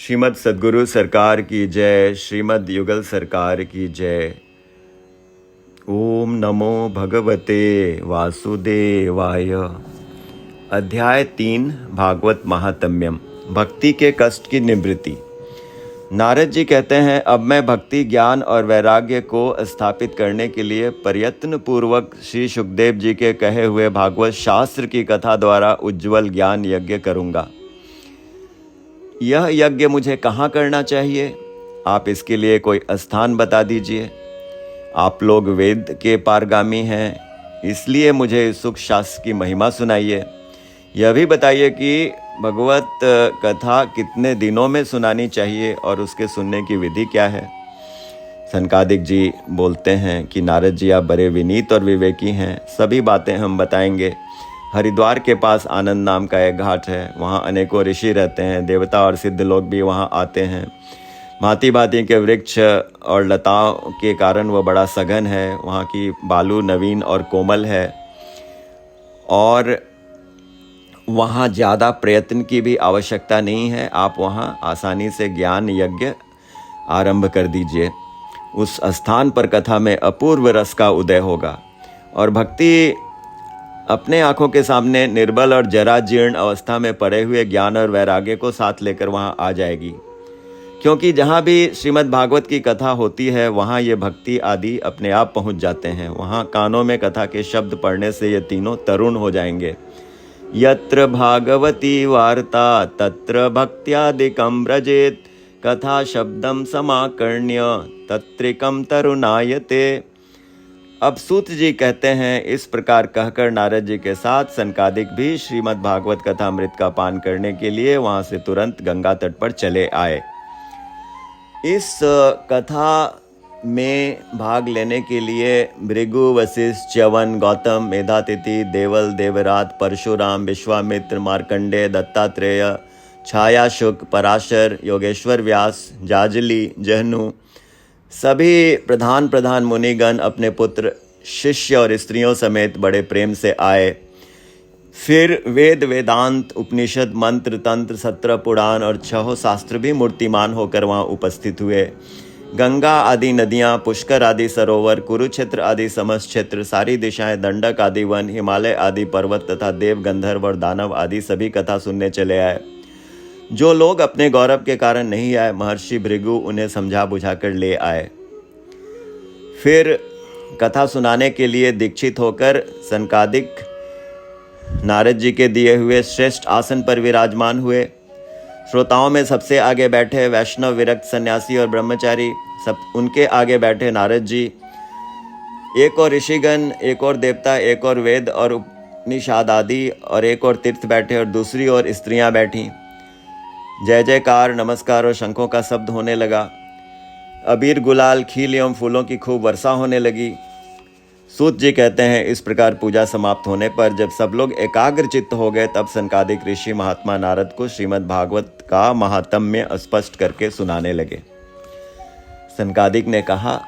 श्रीमद् सद्गुरु सरकार की जय। श्रीमद् युगल सरकार की जय। ओम नमो भगवते वासुदेवाय। अध्याय 3 भागवत महात्म्यम। भक्ति के कष्ट की निवृत्ति। नारद जी कहते हैं, अब मैं भक्ति, ज्ञान और वैराग्य को स्थापित करने के लिए प्रयत्न पूर्वक श्री सुखदेव जी के कहे हुए भागवत शास्त्र की कथा द्वारा उज्ज्वल ज्ञान यज्ञ करूँगा। यह यज्ञ मुझे कहाँ करना चाहिए? आप इसके लिए कोई स्थान बता दीजिए। आप लोग वेद के पारगामी हैं, इसलिए मुझे सुख शास्त्र की महिमा सुनाइए। यह भी बताइए कि भगवत कथा कितने दिनों में सुनानी चाहिए और उसके सुनने की विधि क्या है। सनकादिक जी बोलते हैं कि नारद जी, आप बड़े विनीत और विवेकी हैं, सभी बातें हम बताएंगे। हरिद्वार के पास आनंद नाम का एक घाट है, वहाँ अनेकों ऋषि रहते हैं, देवता और सिद्ध लोग भी वहाँ आते हैं। भांति भांति के वृक्ष और लताओं के कारण वह बड़ा सघन है। वहाँ की बालू नवीन और कोमल है और वहाँ ज़्यादा प्रयत्न की भी आवश्यकता नहीं है। आप वहाँ आसानी से ज्ञान यज्ञ आरंभ कर दीजिए। उस स्थान पर कथा में अपूर्व रस का उदय होगा और भक्ति अपने आँखों के सामने निर्बल और जरा जीर्ण अवस्था में पड़े हुए ज्ञान और वैराग्य को साथ लेकर वहाँ आ जाएगी। क्योंकि जहाँ भी श्रीमद् भागवत की कथा होती है वहाँ ये भक्ति आदि अपने आप पहुँच जाते हैं। वहाँ कानों में कथा के शब्द पढ़ने से ये तीनों तरुण हो जाएंगे। यत्र भागवती वार्ता तत्र भक्त्यादिकं व्रजेत, कथा शब्दम समाकर्ण्य तत्रिकम तरुणायते। अब सूत जी कहते हैं, इस प्रकार कहकर नारद जी के साथ सनकादिक भी श्रीमद् भागवत कथा अमृत का पान करने के लिए वहां से तुरंत गंगा तट पर चले आए। इस कथा में भाग लेने के लिए भृगु, वशिष्ठ, च्यवन, गौतम, मेधातिथि, देवल, देवरात, परशुराम, विश्वामित्र, मार्कंडेय, दत्तात्रेय, छाया, शुक, पराशर, योगेश्वर व्यास, जाजली, जहनु सभी प्रधान मुनिगण अपने पुत्र, शिष्य और स्त्रियों समेत बड़े प्रेम से आए। फिर वेद, वेदांत, उपनिषद, मंत्र, तंत्र, 17 पुराण और 6 शास्त्र भी मूर्तिमान होकर वहाँ उपस्थित हुए। गंगा आदि नदियाँ, पुष्कर आदि सरोवर, कुरुक्षेत्र आदि समस्त क्षेत्र, सारी दिशाएं, दंडक आदि वन, हिमालय आदि पर्वत तथा देव, गंधर्व और दानव आदि सभी कथा सुनने चले आए। जो लोग अपने गौरव के कारण नहीं आए, महर्षि भृगु उन्हें समझा बुझाकर ले आए। फिर कथा सुनाने के लिए दीक्षित होकर सनकादिक नारद जी के दिए हुए श्रेष्ठ आसन पर विराजमान हुए। श्रोताओं में सबसे आगे बैठे वैष्णव, विरक्त, सन्यासी और ब्रह्मचारी, सब उनके आगे बैठे नारद जी। एक और ऋषिगण, एक और देवता, एक और वेद और उपनिषद आदि और एक और तीर्थ बैठे और दूसरी ओर स्त्रियां बैठीं। जय जयकार, नमस्कार और शंखों का शब्द होने लगा। अबीर, गुलाल, खील एवं फूलों की खूब वर्षा होने लगी। सूत जी कहते हैं, इस प्रकार पूजा समाप्त होने पर जब सब लोग एकाग्रचित्त हो गए, तब सनकादिक ऋषि महात्मा नारद को श्रीमद् भागवत का महात्म्य स्पष्ट करके सुनाने लगे। सनकादिक ने कहा,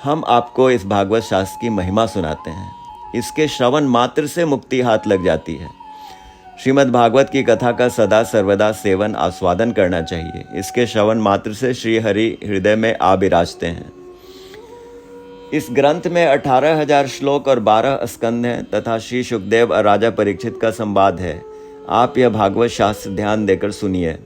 हम आपको इस भागवत शास्त्र की महिमा सुनाते हैं। इसके श्रवण मात्र से मुक्ति हाथ लग जाती है। श्रीमद् भागवत की कथा का सदा सर्वदा सेवन आस्वादन करना चाहिए। इसके श्रवण मात्र से श्री हरि हृदय में आ विराजते हैं। इस ग्रंथ में 18,000 श्लोक और 12 स्कंद हैं तथा श्री सुखदेव और राजा परीक्षित का संवाद है। आप यह भागवत शास्त्र ध्यान देकर सुनिए।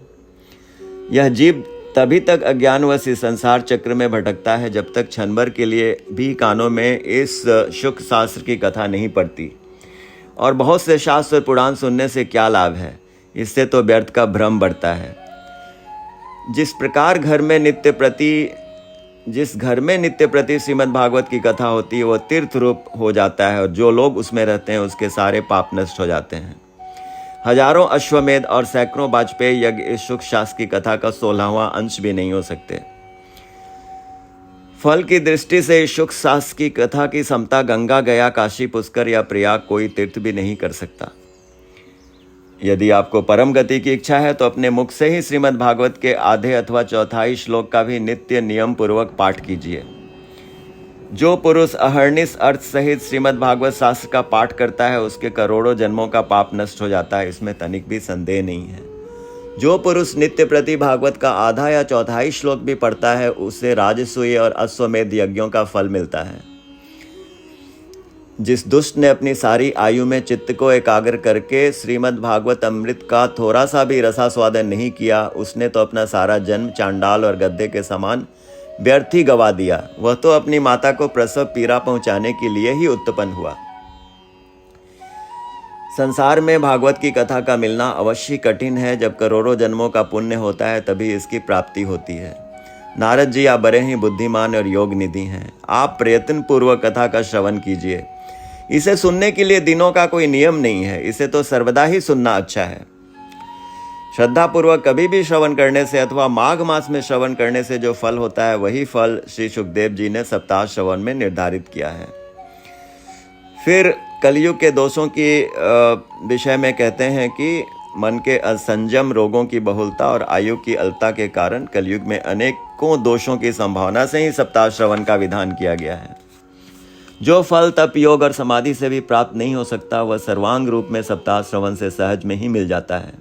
यह जीव तभी तक अज्ञानवश इस संसार चक्र में भटकता है जब तक क्षण भर के लिए भी कानों में इस शुक शास्त्र की कथा नहीं पड़ती। और बहुत से शास्त्र और पुराण सुनने से क्या लाभ है? इससे तो व्यर्थ का भ्रम बढ़ता है। जिस घर में नित्य प्रति श्रीमद् भागवत की कथा होती है, वो तीर्थ रूप हो जाता है और जो लोग उसमें रहते हैं उसके सारे पाप नष्ट हो जाते हैं। हजारों अश्वमेध और सैकड़ों वाजपेयी यज्ञ इस शुक शास्त्र की कथा का 16वां अंश भी नहीं हो सकते। फल की दृष्टि से शुक शास्त्र की कथा की समता गंगा, गया, काशी, पुष्कर या प्रयाग कोई तीर्थ भी नहीं कर सकता। यदि आपको परम गति की इच्छा है तो अपने मुख से ही श्रीमद् भागवत के आधे अथवा चौथाई श्लोक का भी नित्य नियम पूर्वक पाठ कीजिए। जो पुरुष अहर्निश अर्थ सहित श्रीमद् भागवत शास्त्र का पाठ करता है उसके करोड़ों जन्मों का पाप नष्ट हो जाता है, इसमें तनिक भी संदेह नहीं है। जो पुरुष नित्य प्रति भागवत का आधा या चौथाई श्लोक भी पढ़ता है उसे राजसूय और अश्वमेध यज्ञों का फल मिलता है। जिस दुष्ट ने अपनी सारी आयु में चित्त को एकाग्र करके श्रीमद् भागवत अमृत का थोड़ा सा भी रसास्वादन नहीं किया, उसने तो अपना सारा जन्म चांडाल और गद्दे के समान व्यर्थ ही गवा दिया। वह तो अपनी माता को प्रसव पीड़ा पहुंचाने के लिए ही उत्पन्न हुआ। संसार में भागवत की कथा का मिलना अवश्य कठिन है। जब करोड़ों जन्मों का पुण्य होता है तभी इसकी प्राप्ति होती है। नारद जी आप बड़े ही बुद्धिमान और योग निधि हैं। आप प्रयत्न पूर्वक कथा का श्रवण कीजिए। इसे सुनने के लिए दिनों का कोई नियम नहीं है, इसे तो सर्वदा ही सुनना अच्छा है। श्रद्धा पूर्वक कभी भी श्रवण करने से अथवा माघ मास में श्रवण करने से जो फल होता है वही फल श्री सुखदेव जी ने सप्ताह श्रवण में निर्धारित किया है। फिर कलयुग के दोषों की विषय में कहते हैं कि मन के असंयम, रोगों की बहुलता और आयु की अल्पता के कारण कलयुग में अनेकों दोषों की संभावना से ही सप्ताह श्रवण का विधान किया गया है। जो फल तप, योग और समाधि से भी प्राप्त नहीं हो सकता वह सर्वांग रूप में सप्ताह श्रवण से सहज में ही मिल जाता है।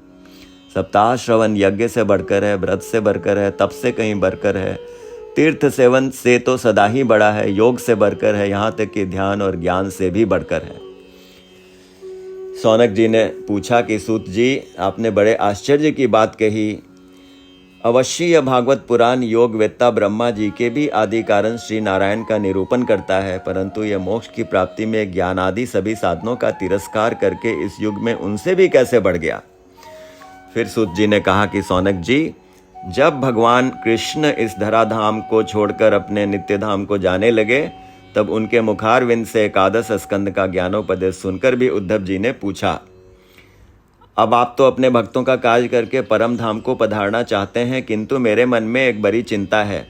सप्ताह श्रवण यज्ञ से बढ़कर है, व्रत से बढ़कर है, तप से कहीं बढ़कर है, तीर्थ सेवन से तो सदा ही बड़ा है, योग से बढ़कर है, यहाँ तक कि ध्यान और ज्ञान से भी बढ़कर है। शौनक जी ने पूछा कि सूत जी आपने बड़े आश्चर्य की बात कही। अवश्य यह भागवत पुराण योग वेत्ता ब्रह्मा जी के भी आदि कारण श्री नारायण का निरूपण करता है, परंतु यह मोक्ष की प्राप्ति में ज्ञान आदि सभी साधनों का तिरस्कार करके इस युग में उनसे भी कैसे बढ़ गया। फिर सूत जी ने कहा कि शौनक जी, जब भगवान कृष्ण इस धराधाम को छोड़कर अपने नित्य धाम को जाने लगे तब उनके मुखारविंद से एकादश स्कंद का ज्ञानोपदेश सुनकर भी उद्धव जी ने पूछा, अब आप तो अपने भक्तों का कार्य करके परम धाम को पधारना चाहते हैं, किंतु मेरे मन में एक बड़ी चिंता है।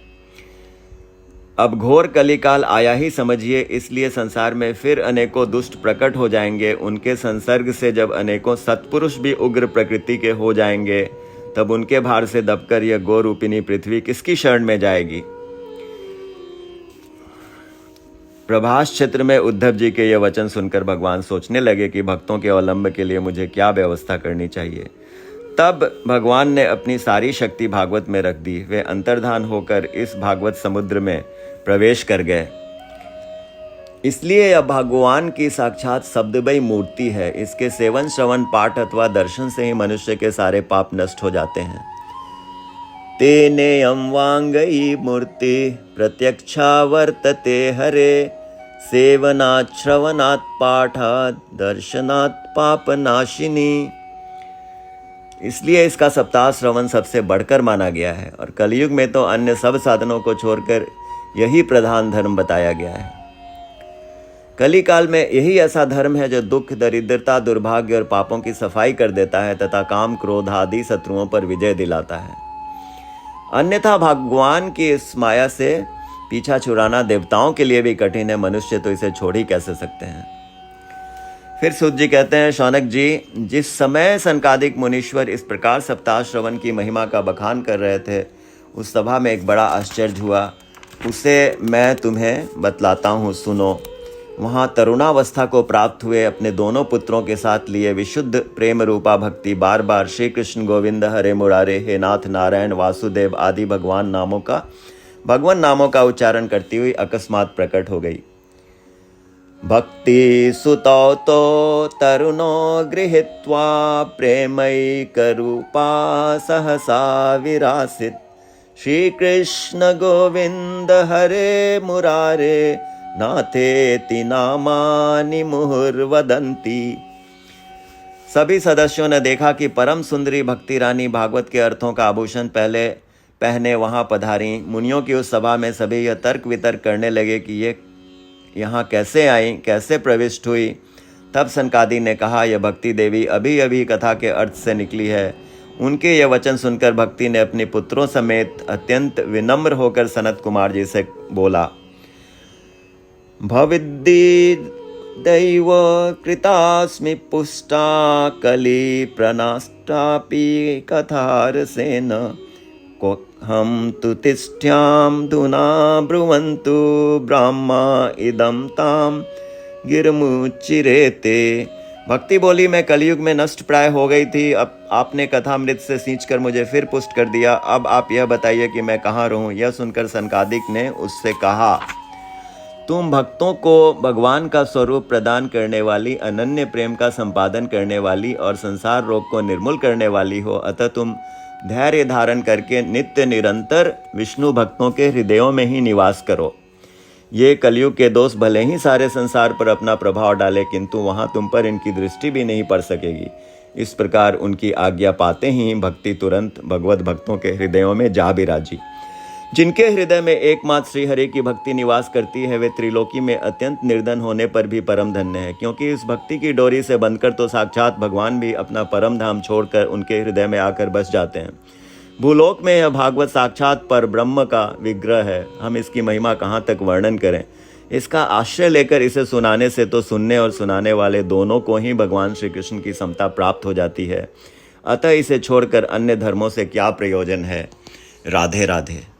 अब घोर कलिकाल आया ही समझिए, इसलिए संसार में फिर अनेकों दुष्ट प्रकट हो जाएंगे। उनके संसर्ग से जब अनेकों सत्पुरुष भी उग्र प्रकृति के हो जाएंगे तब उनके भार से दबकर यह गो रूपिणी पृथ्वी किसकी शरण में जाएगी। प्रभास क्षेत्र में उद्धव जी के ये वचन सुनकर भगवान सोचने लगे कि भक्तों के अवलंब के लिए मुझे क्या व्यवस्था करनी चाहिए। तब भगवान ने अपनी सारी शक्ति भागवत में रख दी। वे अंतर्धान होकर इस भागवत समुद्र में प्रवेश कर गए। इसलिए यह भगवान की साक्षात शब्दमयी मूर्ति है। इसके सेवन, श्रवण, पाठ अथवा दर्शन से ही मनुष्य के सारे पाप नष्ट हो जाते हैं। तेनेयं वांगई मूर्ति प्रत्यक्षा वर्तते हरे, सेवनात् श्रवणात् पाठात् दर्शनात् पापनाशिनी। इसलिए इसका सप्ताह श्रवण सबसे बढ़कर माना गया है और कलयुग में तो अन्य सब साधनों को छोड़कर यही प्रधान धर्म बताया गया है। कलिकाल में यही ऐसा धर्म है जो दुख, दरिद्रता, दुर्भाग्य और पापों की सफाई कर देता है तथा काम, क्रोध आदि शत्रुओं पर विजय दिलाता है। अन्यथा भगवान की इस माया से पीछा छुड़ाना देवताओं के लिए भी कठिन है, मनुष्य तो इसे छोड़ ही कैसे सकते हैं। फिर सूत जी कहते हैं, शौनक जी, जिस समय सनकादिक मुनीश्वर इस प्रकार सप्ताह श्रवण की महिमा का बखान कर रहे थे उस सभा में एक बड़ा आश्चर्य हुआ। उसे मैं तुम्हें बतलाता हूँ, सुनो। वहाँ तरुणावस्था को प्राप्त हुए अपने दोनों पुत्रों के साथ लिए विशुद्ध प्रेम रूपा भक्ति बार बार श्री कृष्ण गोविंद हरे मुरारे, हे नाथ नारायण, वासुदेव आदि भगवान नामों का उच्चारण करती हुई अकस्मात प्रकट हो गई। भक्ति सुतौ तो तरुणो गृहीत्वा प्रेमैकरूपा सहसा विरासित, श्री कृष्ण गोविंद हरे मुरारे नाथेति नामानि मुहुर्वदन्ति। सभी सदस्यों ने देखा कि परम सुंदरी भक्ति रानी भागवत के अर्थों का आभूषण पहले पहने वहां पधारी। मुनियों की उस सभा में सभी यह तर्क वितर्क करने लगे कि ये यहाँ कैसे आई, कैसे प्रविष्ट हुई। तब सनकादि ने कहा, यह भक्ति देवी अभी अभी कथा के अर्थ से निकली है। उनके यह वचन सुनकर भक्ति ने अपने पुत्रों समेत अत्यंत विनम्र होकर सनत कुमार जी से बोला, भविद्दि दैव कृतास्मि पुष्टा कली प्रनाष्टापि कथारसेन, को हम तु तिष्ठ्याम धुना ब्रुवन्तु ब्राह्मा इदं ताम गिरमुच्चिरेते, भक्ति बोली, मैं कलयुग में नष्ट प्राय हो गई थी, अब आपने कथामृत से सींचकर मुझे फिर पुष्ट कर दिया। अब आप यह बताइए कि मैं कहाँ रहूं। यह सुनकर सनकादिक ने उससे कहा, तुम भक्तों को भगवान का स्वरूप प्रदान करने वाली, अनन्य प्रेम का संपादन करने वाली और संसार रोग को निर्मूल करने वाली हो, अतः तुम धैर्य धारण करके नित्य निरंतर विष्णु भक्तों के हृदयों में ही निवास करो। ये कलयुग के दोष भले ही सारे संसार पर अपना प्रभाव डाले, किंतु वहां तुम पर इनकी दृष्टि भी नहीं पड़ सकेगी। इस प्रकार उनकी आज्ञा पाते ही भक्ति तुरंत भगवत भक्तों के हृदयों में जा बिराजी। जिनके हृदय में एकमात्र श्री हरि की भक्ति निवास करती है, वे त्रिलोकी में अत्यंत निर्धन होने पर भी परम धन्य है, क्योंकि इस भक्ति की डोरी से बंधकर तो साक्षात भगवान भी अपना परम धाम छोड़कर उनके हृदय में आकर बस जाते हैं। भूलोक में यह भागवत साक्षात पर ब्रह्म का विग्रह है। हम इसकी महिमा कहाँ तक वर्णन करें। इसका आश्रय लेकर इसे सुनाने से तो सुनने और सुनाने वाले दोनों को ही भगवान श्री कृष्ण की समता प्राप्त हो जाती है। अतः इसे छोड़कर अन्य धर्मों से क्या प्रयोजन है। राधे राधे।